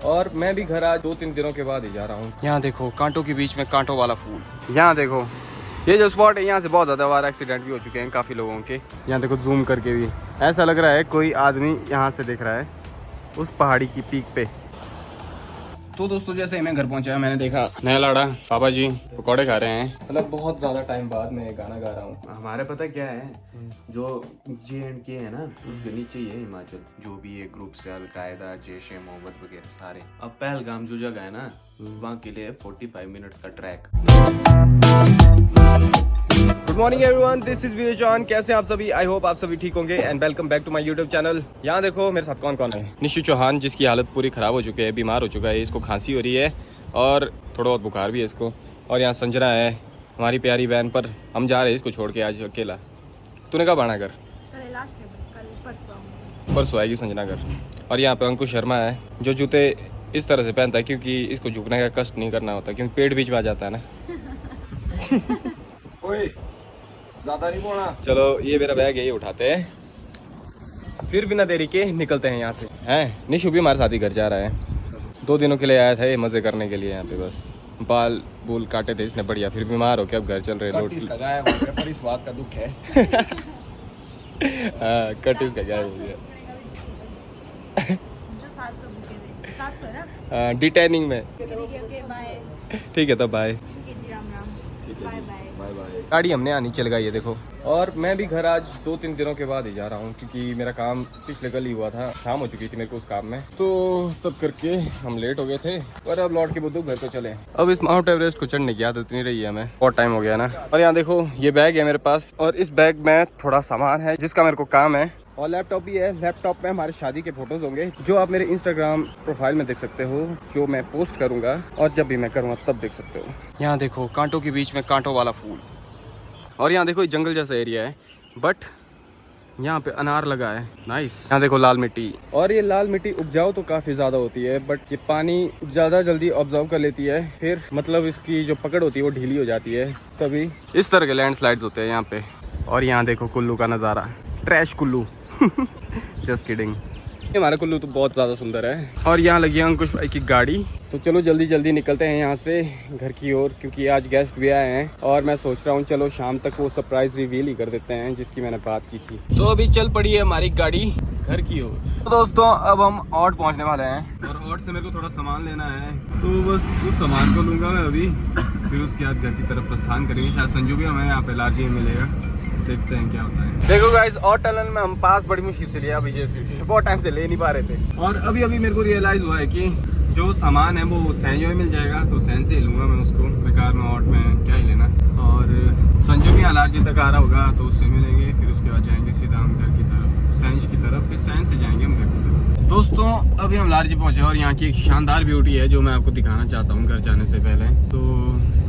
और मैं भी घर आज 2-3 दिनों के बाद ही जा रहा हूँ। यहाँ देखो कांटों के बीच में कांटों वाला फूल। यहाँ देखो ये जो स्पॉट है, यहाँ से बहुत ज़्यादा बार एक्सीडेंट भी हो चुके हैं काफ़ी लोगों के। यहाँ देखो जूम करके भी ऐसा लग रहा है कोई आदमी यहाँ से दिख रहा है उस पहाड़ी की पीक पे। तो दोस्तों जैसे ही मैं घर पहुंचा मैंने देखा नया लाड़ा पापा जी पकौड़े खा रहे हैं। मतलब बहुत ज़्यादा टाइम बाद मैं गाना गा रहा हूँ। हमारे पता क्या है, जो JNK है ना उसके नीचे ही है हिमाचल। जो भी ये ग्रुप से अलकायदा, जैश ए मोहम्मद वगैरह सारे। अब पहलगाम जो जगह है ना वहाँ के लिए 45 मिनट्स का track. Good morning everyone, this is Veer John. कैसे आप सभी? आई होप आप सभी ठीक होंगे and welcome back to my YouTube channel. यहाँ देखो मेरे साथ कौन कौन है। निशु चौहान जिसकी हालत पूरी ख़राब हो चुकी है, बीमार हो चुका है, इसको खांसी हो रही है और थोड़ा बहुत बुखार भी है इसको। और यहाँ संजना है हमारी प्यारी वैन पर। हम जा रहे हैं इसको छोड़ के आज अकेला। तूने कब आना घर? परसों आएगी संजना घर। और यहाँ पे अंकुश शर्मा है जो जूते इस तरह से पहनता है क्योंकि इसको झुकने का कष्ट नहीं करना होता, क्योंकि पेट बीच में आ जाता है ना। ओए, ज्यादा नहीं बोलना। चलो ये मेरा बैग यही उठाते हैं, फिर बिना देरी के निकलते हैं यहाँ से। हैं निशु भी हमारे साथ ही घर जा रहा है। 2 दिनों के लिए आया था ये मजे करने के लिए। यहाँ पे बस बाल बूल काटे थे इसने बढ़िया, फिर बीमार हो के अब घर चल रहे हैं। इसका गायब हो गया, पर इस बात का दुख है। हाँ कट इसका क्या हो गया। डिटेनिंग में। ठीक है तो बाय बाय बाय। गाड़ी हमने आनी चल गई है देखो। और मैं भी घर आज 2-3 दिनों के बाद ही जा रहा हूँ क्योंकि मेरा काम पिछले कल ही हुआ था। शाम हो चुकी थी मेरे को उस काम में, तो तब करके हम लेट हो गए थे। पर अब लौट के बुद्धू घर पे चले। अब इस माउंट एवरेस्ट को चढ़ने की आदत नहीं रही है हमें, बहुत टाइम हो गया ना। और यहाँ देखो ये बैग है मेरे पास और इस बैग में थोड़ा सामान है जिसका मेरे को काम है। और लैपटॉप भी है। लैपटॉप में हमारे शादी के फोटोज होंगे जो आप मेरे इंस्टाग्राम प्रोफाइल में देख सकते हो, जो मैं पोस्ट करूंगा और जब भी मैं करूंगा तब देख सकते हो। यहाँ देखो कांटों के बीच में कांटों वाला फूल। और यहाँ देखो जंगल जैसा एरिया है बट यहाँ पे अनार लगा है। नाइस। यहाँ देखो लाल मिट्टी। और ये लाल मिट्टी उपजाऊ तो काफी ज्यादा होती है बट ये पानी ज्यादा जल्दी ऑब्जर्व कर लेती है, फिर मतलब इसकी जो पकड़ होती है वो ढीली हो जाती है, तभी इस तरह के लैंडस्लाइड्स होते हैं यहाँ पे। और यहाँ देखो कुल्लू का नज़ारा, ट्रैश कुल्लू। Just kidding. हमारा कुल्लू तो बहुत ज़्यादा सुंदर है। और यहाँ लगी है अंकुश भाई की गाड़ी। तो चलो जल्दी जल्दी निकलते हैं यहाँ से घर की ओर, क्योंकि आज गेस्ट भी आए हैं और मैं सोच रहा हूँ चलो शाम तक वो सरप्राइज रिवील ही कर देते हैं जिसकी मैंने बात की थी। तो अभी चल पड़ी है हमारी गाड़ी घर की ओर। तो दोस्तों अब हम औट पहुँचने वाले हैं और औट से मेरे को थोड़ा सामान लेना है, तो बस उस सामान को लूँगा मैं अभी, फिर उसके बाद घर की तरफ प्रस्थान करेंगे। शायद संजू भी हमें यहाँ पे लार्जी में मिलेगा, देखते हैं क्या होता है। देखो गाइस और टनल में हम पास बड़ी मुश्किल से लिया अभी, जैसे बहुत टाइम से ले नहीं पा रहे थे। और अभी मेरे को रियलाइज हुआ है कि जो सामान है वो सैन में मिल जाएगा, तो सैन से ही लूँगा मैं उसको। बेकार में ऑट में क्या ही लेना। और संजू भी अलार्जी तक आ रहा होगा तो उससे मिलेंगे, फिर उसके बाद जाएंगे सीधा हम घर की तरफ, सैनिश की तरफ, फिर सैन से जाएंगे हम घर की तरफ। दोस्तों अभी हम लार्जी पहुँचे और यहाँ की एक शानदार ब्यूटी है जो मैं आपको दिखाना चाहता हूँ घर जाने से पहले। तो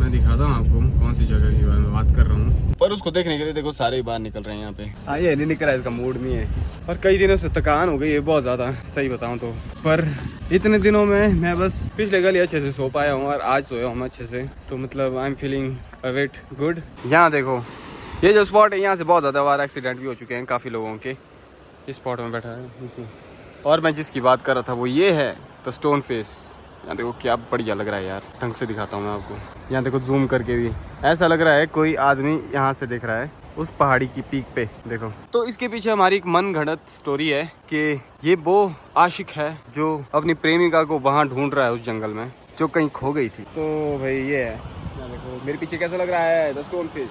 मैं दिखाता हूँ आपको कौन सी जगह की बारे में बात कर रहा हूँ, पर उसको देखने के लिए देखो सारे ही बाहर निकल रहे हैं यहाँ पे। हाँ ये नहीं निकल रहा है, इसका मूड नहीं है और कई दिनों से थकान हो गई है बहुत ज़्यादा, सही बताऊँ तो। पर इतने दिनों में मैं बस पिछले कल ही अच्छे से सो पाया हूँ और आज सोया हूँ अच्छे से, तो मतलब I am feeling a wait good. यहाँ देखो ये जो स्पॉट है, यहाँ से बहुत ज़्यादा बार एक्सीडेंट भी हो चुके हैं काफ़ी लोगों के। इस स्पॉट में बैठा है और मैं जिसकी बात कर रहा था वो ये है द स्टोन फेस। यहाँ देखो क्या बढ़िया लग रहा है यार, ढंग से दिखाता हूँ मैं आपको। यहाँ देखो जूम करके भी ऐसा लग रहा है कोई आदमी यहाँ से देख रहा है उस पहाड़ी की पीक पे, देखो। तो इसके पीछे हमारी एक मन घड़त स्टोरी है कि ये वो आशिक है जो अपनी प्रेमिका को वहाँ ढूंढ रहा है उस जंगल में जो कहीं खो गई थी। तो भाई ये है, यहाँ देखो मेरे पीछे कैसा लग रहा है द स्टोन फेस।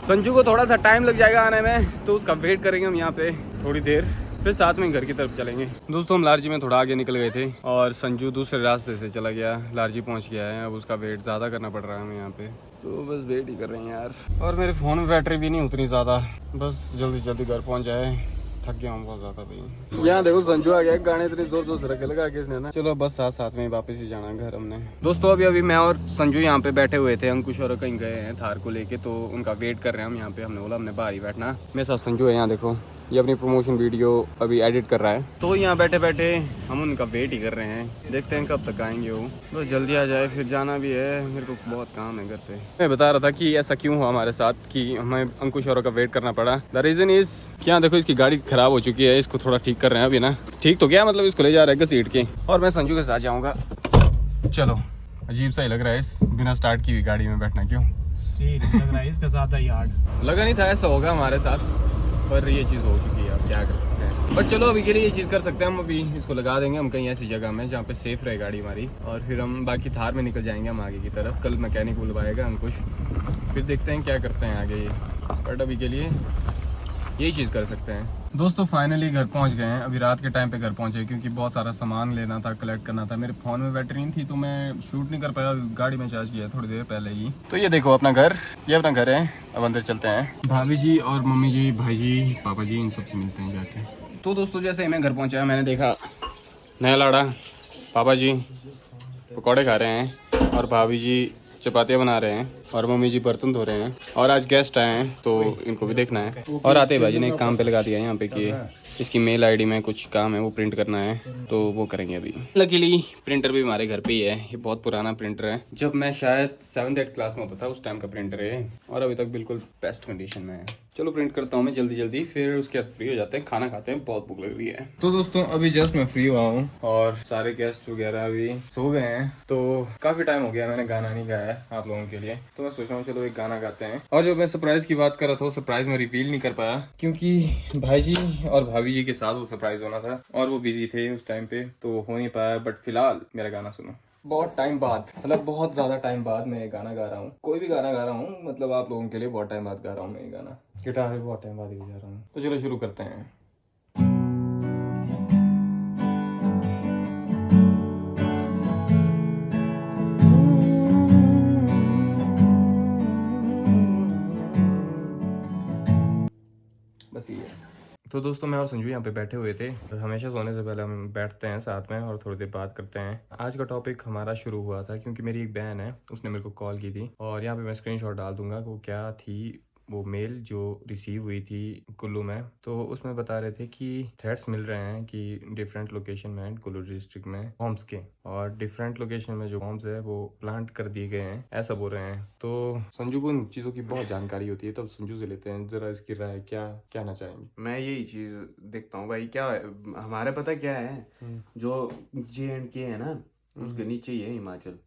संजू को थोड़ा सा टाइम लग जाएगा आने में, तो उसका वेट करेंगे हम यहाँ पे थोड़ी देर, फिर साथ में घर की तरफ चलेंगे। दोस्तों हम लार्जी में थोड़ा आगे निकल गए थे और संजू दूसरे रास्ते से चला गया, लार्जी पहुंच गया है। अब उसका वेट ज़्यादा करना पड़ रहा है हमें यहाँ पे, तो बस वेट ही कर रहे हैं यार। और मेरे फ़ोन में बैटरी भी नहीं उतनी ज़्यादा, बस जल्दी जल्दी घर पहुँच जाए, थक गया हूँ बहुत ज़्यादा भाई। यहाँ देखो संजू आ गया, गाने इतनी जोर जोर से रखे लगा के इसने ना। चलो बस साथ साथ में वापस ही जाना है घर हमने। दोस्तों अभी मैं और संजू यहाँ पे बैठे हुए थे, अंकुश और कहीं गए हैं थार को लेके, तो उनका वेट कर रहे हैं हम यहाँ पे। हमने बोला हमने बाहर ही बैठना, मेरे साथ संजू है यहाँ देखो। ये अपनी प्रमोशन वीडियो अभी एडिट कर रहा है। तो यहाँ बैठे बैठे हम उनका वेट ही कर रहे हैं, देखते हैं कब तक आएंगे वो। बस जल्दी आ जाए, फिर जाना भी है, मेरे को बहुत काम है घर पे। मैं बता रहा था कि ऐसा क्यों हुआ हमारे साथ कि हमें अंकुश और का वेट करना पड़ा। द रीज़न इज़ कि यहाँ देखो इसकी गाड़ी खराब हो चुकी है, इसको थोड़ा ठीक कर रहे हैं अभी ना। ठीक तो क्या मतलब, इसको ले जा रहे हैं घसीट के, और मैं संजू के साथ जाऊँगा। चलो, अजीब सा ही लग रहा है इस बिना स्टार्ट की हुई गाड़ी में बैठना। क्यों लग रहा है इसका साथ है यार्ड। लगा नहीं था ऐसा होगा हमारे साथ, पर ये चीज़ हो चुकी है, अब क्या कर सकते हैं। बट चलो अभी के लिए ये चीज़ कर सकते हैं, हम अभी इसको लगा देंगे हम कहीं ऐसी जगह में जहाँ पे सेफ रहे गाड़ी हमारी, और फिर हम बाकी थार में निकल जाएंगे हम आगे की तरफ। कल मैकेनिक बुलवाएगा अंकुश, फिर देखते हैं क्या करते हैं आगे। बट अभी के लिए यही चीज़ कर सकते हैं। दोस्तों फाइनली घर पहुंच गए हैं, अभी रात के टाइम पे घर पहुंचे क्योंकि बहुत सारा सामान लेना था, कलेक्ट करना था। मेरे फ़ोन में बैटरी नहीं थी तो मैं शूट नहीं कर पाया, गाड़ी में चार्ज किया थोड़ी देर पहले ही। तो ये देखो अपना घर, ये अपना घर है। अब अंदर चलते हैं, भाभी जी और मम्मी जी, भाई जी, पापा जी, इन सबसे मिलते हैं जाके। तो दोस्तों जैसे ही मैं घर पहुँचा मैंने देखा नया लाड़ा, पापा जी पकौड़े खा रहे हैं और भाभी जी चपातियाँ बना रहे हैं और मम्मी जी बर्तन धो रहे हैं। और आज गेस्ट आए हैं तो इनको भी देखना है। और आते ही भाजी ने एक काम पे लगा दिया है यहाँ पे कि इसकी मेल आईडी में कुछ काम है वो प्रिंट करना है, तो वो करेंगे अभी। लकीली प्रिंटर भी हमारे घर पे ही है, ये बहुत पुराना प्रिंटर है, जब मैं शायद 7th-8th क्लास में होता था उस टाइम का प्रिंटर है, और अभी तक बिल्कुल बेस्ट कंडीशन में है। चलो प्रिंट करता हूँ मैं जल्दी जल्दी, फिर उसके बाद फ्री हो जाते हैं, खाना खाते हैं, बहुत भूख लग रही है। तो दोस्तों अभी जस्ट मैं फ्री हुआ हूँ और सारे गेस्ट वगैरह अभी सो गए हैं, तो काफी टाइम हो गया मैंने गाना नहीं गाया है आप लोगों के लिए, तो मैं सोच रहा हूँ चलो एक गाना गाते हैं। और जब मैं सरप्राइज की बात कर रहा था, सरप्राइज में रिवील नहीं कर पाया क्योंकि भाई जी और भाभी जी के साथ वो सरप्राइज होना था और वो बिजी थे उस टाइम पे, तो हो नहीं पाया। बट फिलहाल मेरा गाना सुनो। बहुत टाइम बाद, मतलब बहुत ज्यादा टाइम बाद मैं गाना गा रहा हूँ, कोई भी गाना गा रहा हूँ, मतलब आप लोगों के लिए बहुत टाइम बाद गा रहा हूँ मैं ये गाना। गिटार भी बहुत टाइम बाद ही बजा रहा हूँ, तो चलो शुरू करते हैं। बस ये। तो दोस्तों मैं और संजू यहाँ पे बैठे हुए थे, तो हमेशा सोने से पहले हम बैठते हैं साथ में और थोड़ी देर बात करते हैं। आज का टॉपिक हमारा शुरू हुआ था क्योंकि मेरी एक बहन है, उसने मेरे को कॉल की थी, और यहाँ पे मैं स्क्रीनशॉट डाल दूंगा वो क्या थी वो मेल जो रिसीव हुई थी कुल्लू में। तो उसमें बता रहे थे कि थ्रेट्स मिल रहे हैं कि डिफरेंट लोकेशन में कुल्लू डिस्ट्रिक्ट में होम्स के, और डिफरेंट लोकेशन में जो होम्स है वो प्लांट कर दिए गए हैं, ऐसा बोल रहे हैं। तो संजू को इन चीज़ों की बहुत जानकारी होती है, तो संजू से लेते हैं जरा इसकी राय, क्या कहना चाहेंगे। मैं यही चीज देखता हूँ भाई, क्या हमारे पता क्या है, जो JNK है ना उसके नीचे ही है हिमाचल।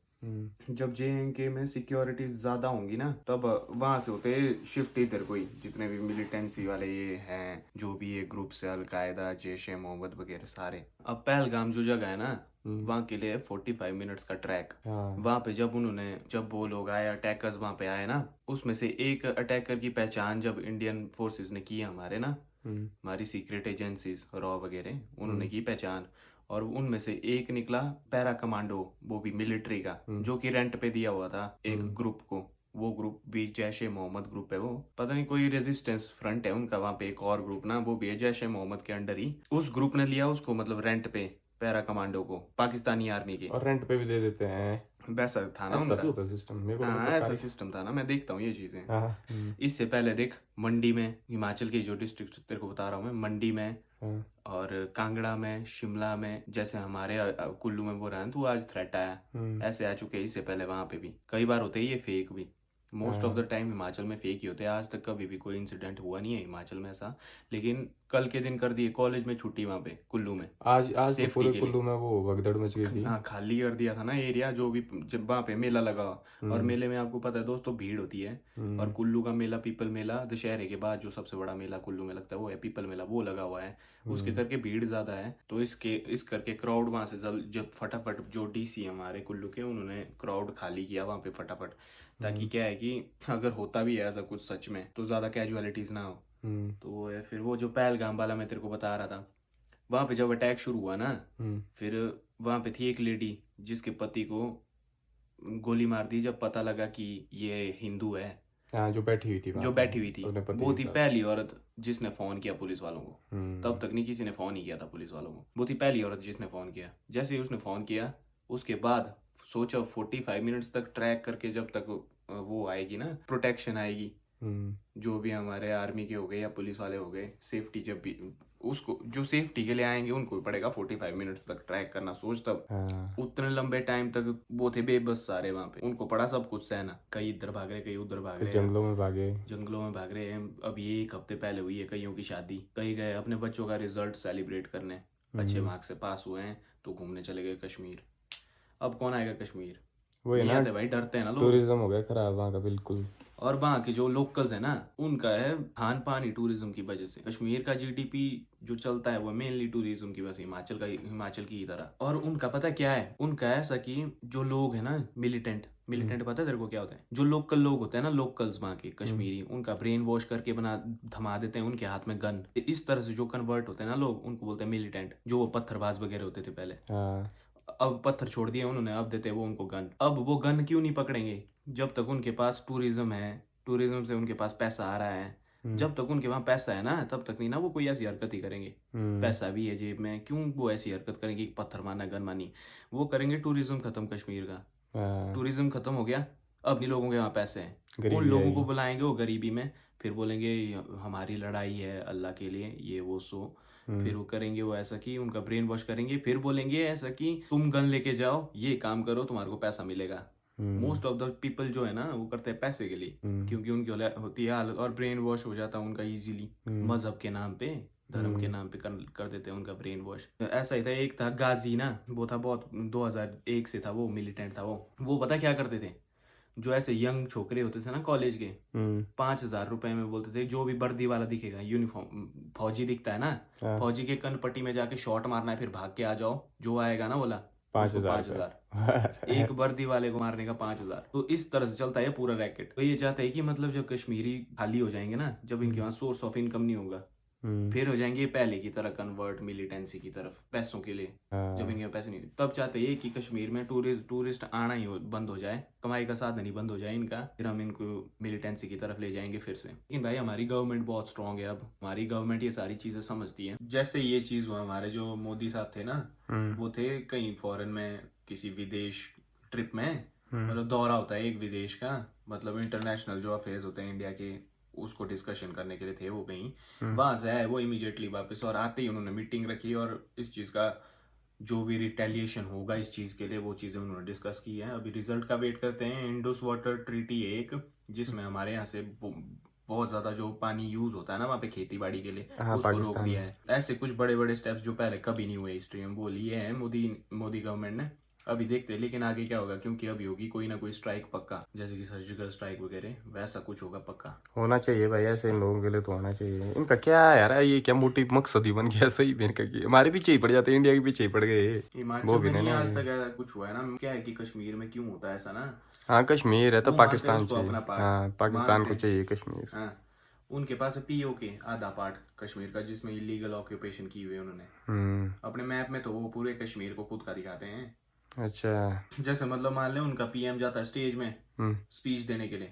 जब JNK में सिक्योरिटी ज्यादा होंगी ना, तब वहां से होते शिफ्ट इधर, कोई जितने भी मिलिटेंसी वाले ये हैं, जो भी ये ग्रुप से अलकायदा, जैश ए मोहम्मद वगैरह सारे। अब पहलगाम जो जगह है ना, वहाँ के लिए 45 मिनट्स का ट्रैक। वहाँ पे जब वो लोग आए, अटैकर्स वहाँ पे आए ना, उसमें से एक अटैकर की पहचान जब इंडियन फोर्सेस ने की, हमारे ना हमारी सीक्रेट एजेंसीज रॉ वगैरह, उन्होंने की पहचान, और उनमें से एक निकला पैरा कमांडो, वो भी मिलिट्री का, जो कि रेंट पे दिया हुआ था एक ग्रुप को। वो ग्रुप भी जैश ए मोहम्मद ग्रुप है, वो पता नहीं कोई रेजिस्टेंस फ्रंट है उनका वहाँ पे, एक और ग्रुप ना, वो भी है जैश ए मोहम्मद के अंडर ही। उस ग्रुप ने लिया उसको, मतलब रेंट पे, पैरा कमांडो को, पाकिस्तानी आर्मी के, और रेंट पे भी दे देते हैं, वैसा था ना ऐसा भी उनका। होता है सिस्टम, मेरे को लगा हाँ, सरकारी। ऐसा सिस्टम था ना, मैं देखता हूँ ये चीजें। हाँ। इससे पहले देख, मंडी में, हिमाचल की जो डिस्ट्रिक्ट तेरे को बता रहा हूँ मैं, मंडी में और कांगड़ा में, शिमला में, जैसे हमारे कुल्लू में बोल रहा है, तो आज थ्रेट आया, ऐसे आ चुके हैं। इससे पहले वहां पे भी कई बार होते हैं ये फेक भी, most of the time Himachal में फेक ही होते हैं। आज तक कभी भी कोई इंसिडेंट हुआ नहीं है हिमाचल में ऐसा, लेकिन कल के दिन कर दिए, कॉलेज में छुट्टी वहाँ पे कुल्लू में, आज तो Safety पूरे के लिए। कुल्लू में वो भगदड़ मच गई थी। हाँ, खाली कर दिया था ना एरिया, जो भी जब वहाँ पे मेला लगा। और मेले में आपको पता है दोस्तों, भीड़ होती है। और कुल्लू का मेला, पीपल मेला, दशहरे के बाद जो सबसे बड़ा मेला कुल्लू में लगता है वो है पीपल मेला, वो लगा हुआ है। उसके करके भीड़ ज्यादा है, तो इस करके क्राउड वहां से जब फटाफट, जो DC हमारे कुल्लू के, उन्होंने क्राउड खाली किया वहां पे फटाफट, ताकि क्या है कि अगर होता भी है ऐसा कुछ सच में, तो ज्यादा कैजुअलिटीज ना हो। तो वो है। फिर वो जो पहलगाम वाला मैं तेरे को बता रहा था, वहां पे जब अटैक शुरू हुआ ना, फिर वहां पे थी एक लेडी जिसके पति को गोली मार दी, जब पता लगा कि ये हिंदू है। हाँ, जो बैठी हुई थी अपने पति वो के थी साथ। पहली औरत जिसने फोन किया पुलिस वालों को। तब तक नहीं किसी ने फोन ही किया था पुलिस वालों को, वो थी पहली औरत जिसने फोन किया। जैसे ही उसने फोन किया, उसके बाद सोचो 45 मिनट्स तक ट्रैक करके, जब तक वो आएगी ना, प्रोटेक्शन आएगी, जो भी हमारे आर्मी के हो गए या पुलिस वाले हो गए, सेफ्टी जब भी उसको जो सेफ्टी के लिए आएंगे उनको भी पड़ेगा 45 मिनट्स तक ट्रैक करना। सोच तब उतने लंबे टाइम तक वो थे बेबस सारे वहां पे, उनको पड़ा सब कुछ सहना। कई इधर भाग रहे, कई उधर भाग रहे, जंगलों में भाग रहे हैं। अभी 1 हफ्ते पहले हुई है कईयों की शादी, कई गए अपने बच्चों का रिजल्ट सेलिब्रेट करने, अच्छे मार्क्स से पास हुए हैं तो घूमने चले गए कश्मीर। अब कौन आएगा कश्मीर? वही नहीं ना, आते भाई, डरते हैं ना लोग। टूरिज्म हो गया खराब वहाँ का बिल्कुल। और वहाँ के जो लोकल्स है ना, उनका है खान पान ही टूरिज्म की वजह से। कश्मीर का जीडीपी जो चलता है वो मेनली टूरिज्म की वजह से, हिमाचल की तरह। और उनका पता क्या है, उनका ऐसा कि जो लोग है ना मिलिटेंट पता है तेरे को क्या होता है? जो लोकल लोग होते हैं ना, लोकल्स वहाँ के कश्मीरी, उनका ब्रेन वॉश करके थमा देते हैं उनके हाथ में गन। इस तरह से जो कन्वर्ट होते हैं ना लोग, उनको बोलते हैं मिलिटेंट। जो वो पत्थरबाज वगैरह होते थे पहले, अब पत्थर छोड़ दिए उन्होंने, अब देते वो उनको गन। अब वो गन क्यों नहीं पकड़ेंगे? जब तक उनके पास टूरिज्म है, टूरिज्म से उनके पास पैसा आ रहा है, जब तक उनके वहां पैसा है ना, तब तक नहीं ना वो कोई ऐसी हरकत ही करेंगे। पैसा भी है जेब में, क्यों वो ऐसी हरकत करेंगे कि पत्थर मारना, गन मारनी? वो करेंगे टूरिज्म खत्म कश्मीर का। टूरिज्म खत्म हो गया, अब नहीं लोगों के वहाँ पैसे हैं, उन लोगों को बुलाएंगे वो गरीबी में, फिर बोलेंगे हमारी लड़ाई है अल्लाह के लिए, ये वो सो। फिर वो करेंगे वो ऐसा कि उनका ब्रेन वॉश करेंगे, फिर बोलेंगे ऐसा कि तुम गन लेके जाओ, ये काम करो, तुम्हारे को पैसा मिलेगा। मोस्ट ऑफ द पीपल जो है ना वो करते हैं पैसे के लिए, क्योंकि उनकी होती है हालत, और ब्रेन वॉश हो जाता है उनका इजीली। मजहब के नाम पे, धर्म के नाम पे कर देते हैं उनका ब्रेन वॉश। ऐसा ही था, एक था गाजी ना, वो था बहुत 2001 से था वो, मिलिटेंट था वो पता क्या करते थे? जो ऐसे यंग छोकरे होते थे ना कॉलेज के, 5,000 रुपए में बोलते थे, जो भी वर्दी वाला दिखेगा, यूनिफॉर्म फौजी दिखता है ना, फौजी के कनपट्टी में जाके शॉट मारना है, फिर भाग के आ जाओ, जो आएगा ना बोला 5,000 एक वर्दी वाले को मारने का 5,000। तो इस तरह से चलता है पूरा रैकेट। तो ये चाहते हैं कि मतलब जब कश्मीरी खाली हो जाएंगे ना, जब इनके वहाँ सोर्स ऑफ इनकम नहीं होगा, फिर हो जाएंगे पहले की तरह कन्वर्ट मिलिटेंसी की तरफ पैसों के लिए। जब इनके पैसे नहीं, तब चाहते हैं कि कश्मीर में टूरिस्ट आना ही बंद हो जाए, कमाई का साधन ही बंद हो जाए इनका, फिर हम इनको मिलिटेंसी की तरफ ले जाएंगे फिर से। लेकिन भाई हमारी गवर्नमेंट बहुत स्ट्रांग है, अब हमारी गवर्नमेंट ये सारी चीजें समझती है। जैसे ये चीज हुआ, हमारे जो मोदी साहब थे ना, वो थे कहीं फॉरेन में, किसी विदेश ट्रिप में, मतलब दौरा होता है एक विदेश का, मतलब इंटरनेशनल जो अफेयर्स होते हैं इंडिया के, उसको डिस्कशन करने के लिए थे वो कहीं। वहां से आए वो इमीडिएटली वापस, और आते ही उन्होंने मीटिंग रखी, और इस चीज का जो भी रिटेलिएशन होगा इस चीज के लिए, वो चीजें उन्होंने डिस्कस की है। अभी रिजल्ट का वेट करते हैं। इंडस वाटर ट्रीटी है एक, जिसमें हमारे यहाँ से बहुत ज्यादा जो पानी यूज होता है ना वहाँ पे खेती बाड़ी के लिए, उसको रोक दिया है। ऐसे कुछ बड़े बड़े स्टेप्स जो पहले कभी नहीं हुए हिस्ट्री में, वो लिए हैं मोदी गवर्नमेंट ने। अभी देखते हैं लेकिन आगे क्या होगा, क्योंकि अभी होगी कोई ना कोई स्ट्राइक पक्का, जैसे कि सर्जिकल स्ट्राइक वगैरह, वैसा कुछ होगा पक्का। होना चाहिए भाई, ऐसे इन लोगों के लिए तो होना चाहिए। इनका क्या है यार, ये क्या मोटिव मकसद ही बन गया सही मेरे का, हमारे पीछे ही पड़ जाते, इंडिया के पीछे ही पड़ गए। हिमाचल में नहीं आज तक ऐसा कुछ हुआ है ना। क्या है कि कश्मीर में क्यों होता है ऐसा ना? हाँ कश्मीर है तो पाकिस्तान चाहिए, पाकिस्तान को चाहिए कश्मीर। हाँ, उनके पास है पीओके आधा पार्ट कश्मीर का, जिसमें इलीगल ऑक्यूपेशन की हुई है उन्होंने। अपने मैप में तो वो पूरे कश्मीर को खुद का दिखाते हैं। अच्छा, जैसे मतलब मान ले उनका पीएम जाता है स्टेज में स्पीच देने के लिए,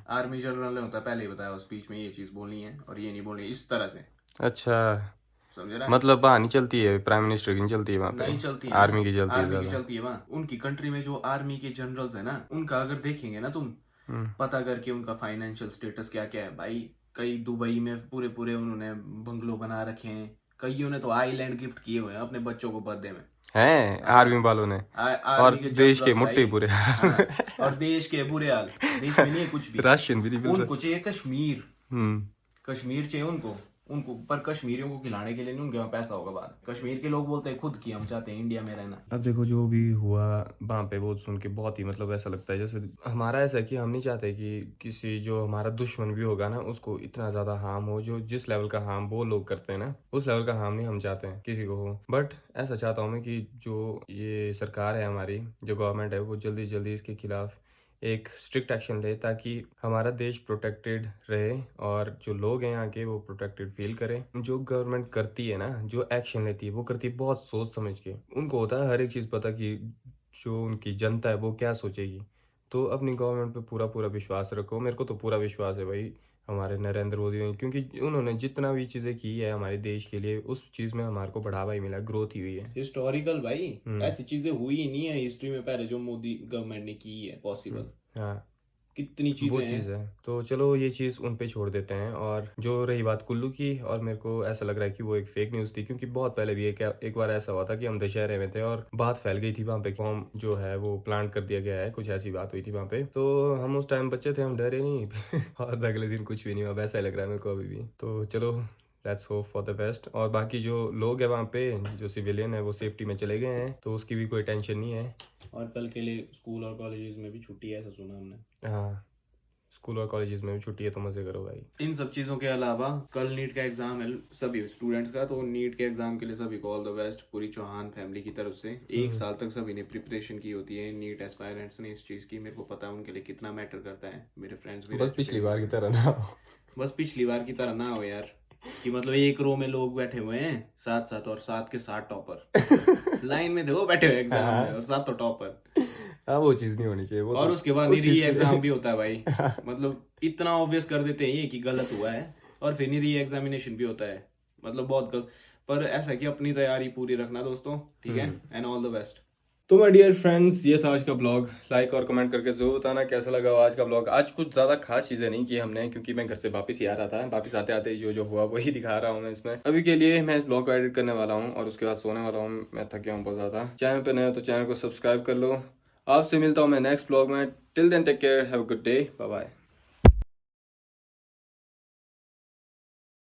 आर्मी जनरल होता है, पहले ही बताया उस स्पीच में ये चीज बोलनी है और ये नहीं बोलनी, इस तरह से। अच्छा, समझ रहा है? मतलब वहाँ नहीं चलती है, प्राइम मिनिस्टर की नहीं चलती है वहाँ पे, नहीं चलती है, आर्मी की चलती है वहाँ। उनकी कंट्री में जो आर्मी के जनरल्स है ना, उनका अगर देखेंगे ना तुम, पता करके उनका फाइनेंशियल स्टेटस क्या क्या है भाई। कई दुबई में पूरे उन्होंने बंगलो बना रखे हैं, कईयों ने तो आइलैंड गिफ्ट किए हुए हैं अपने बच्चों को बर्थडे में, हैं आर्मी वालों ने। और देश के मुट्ठी बुरे हाल। और देश के बुरे हाल, देश में नहीं कुछ भी, राशन भी नहीं मिल रहा। उनको चाहिए कश्मीर, कश्मीर चाहिए उनको पर कश्मीरियों को खिलाने के लिए नहीं उनके वहाँ पैसा होगा बाद। कश्मीर के लोग बोलते हैं खुद कि हम चाहते हैं इंडिया में रहना। अब देखो जो भी हुआ वहाँ पे, वो सुन के बहुत ही मतलब ऐसा लगता है जैसे हमारा ऐसा है कि हम नहीं चाहते कि किसी जो हमारा दुश्मन भी होगा ना उसको इतना ज्यादा हार्म हो, जो जिस लेवल का हार्म वो लोग करते हैं ना उस लेवल का हार्म नहीं हम चाहते हैं किसी को हो। बट ऐसा चाहता हूँ मैं कि जो ये सरकार है हमारी, जो गवर्नमेंट है, वो जल्दी जल्दी इसके खिलाफ एक स्ट्रिक्ट एक्शन ले, ताकि हमारा देश प्रोटेक्टेड रहे और जो लोग हैं यहाँ के वो प्रोटेक्टेड फील करें। जो गवर्नमेंट करती है ना, जो एक्शन लेती है, वो करती है बहुत सोच समझ के। उनको होता है हर एक चीज़ पता कि जो उनकी जनता है वो क्या सोचेगी। तो अपनी गवर्नमेंट पे पूरा विश्वास रखो। मेरे को तो पूरा विश्वास है भाई हमारे नरेंद्र मोदी ने, क्योंकि उन्होंने जितना भी चीज़ें की है हमारे देश के लिए, उस चीज़ में हमारे को बढ़ावा ही मिला, ग्रोथ ही हुई है। हिस्टोरिकल भाई, ऐसी चीजें हुई ही नहीं है हिस्ट्री में पहले जो मोदी गवर्नमेंट ने की है पॉसिबल। हाँ, कितनी वो चीजें चीज़ हैं। है। तो चलो ये चीज़ उन पे छोड़ देते हैं। और जो रही बात कुल्लू की, और मेरे को ऐसा लग रहा है कि वो एक फेक न्यूज़ थी, क्योंकि बहुत पहले भी एक बार ऐसा हुआ था कि हम दशहरे में थे और बात फैल गई थी वहाँ पे, फॉर्म जो है वो प्लांट कर दिया गया है, कुछ ऐसी बात हुई थी वहाँ पे। तो हम उस टाइम बच्चे थे, हम डरे नहीं और अगले दिन कुछ भी नहीं हुआ, वैसा ही लग रहा है मेरे को अभी भी। तो चलो let's hope for the best. और बाकी जो लोग हैं वहाँ पे, जो सिविलियन है, वो सेफ्टी में चले गए हैं, तो उसकी भी कोई टेंशन नहीं है। और कल के लिए स्कूल और कॉलेजेस में भी छुट्टी है, ऐसा सुना हमने। हाँ, स्कूल और कॉलेजेस में भी छुट्टी है, तो मजे करो भाई। इन सब चीज़ों के अलावा कल नीट का एग्जाम है सभी स्टूडेंट्स का, तो नीट के एग्जाम के लिए सभी को ऑल द बेस्ट पूरी चौहान फैमिली की तरफ से। एक साल तक सभी ने प्रिपरेशन की होती है, नीट एस्पायरेंट्स ने इस चीज़ की। मेरे को पता है उनके लिए कितना मैटर करता है, मेरे फ्रेंड्स भी रह बस चुके पिछली हैं। बार की तरह ना हो। बस पिछली बार की तरह ना हो यार, कि मतलब एक रो में लोग बैठे हुए हैं साथ साथ, और 7 के 7 टॉपर लाइन में देखो बैठे हुए एग्जाम में, और 7 तो टॉपर। हाँ, वो चीज़ नहीं होनी चाहिए। वो और तो उसके बाद उस री चीज़ के एग्जाम लिए भी होता है भाई। मतलब इतना ऑब्वियस कर देते हैं ये कि गलत हुआ है, और फिर री एग्जामिनेशन भी होता है। मतलब बहुत गलत। पर ऐसा है कि अपनी तैयारी पूरी रखना दोस्तों, ठीक है, एंड ऑल द बेस्ट। तो माय डियर फ्रेंड्स, ये था आज का ब्लॉग। लाइक और कमेंट करके जरूर बताना कैसा लगा आज का ब्लॉग। आज कुछ ज़्यादा खास चीज़ें नहीं की हमने, क्योंकि मैं घर से वापस ही आ रहा था। वापस आते आते जो जो हुआ वही दिखा रहा हूँ मैं इसमें। अभी के लिए मैं इस ब्लॉग को एडिट करने वाला हूँ और उसके बाद सोने वाला हूँ। मैं थक गया हूँ बहुत ज़्यादा। चैनल पे नए हो तो चैनल को सब्सक्राइब कर लो। आपसे मिलता हूँ मैं नेक्स्ट ब्लॉग में। Till then take care, have a good day, bye bye.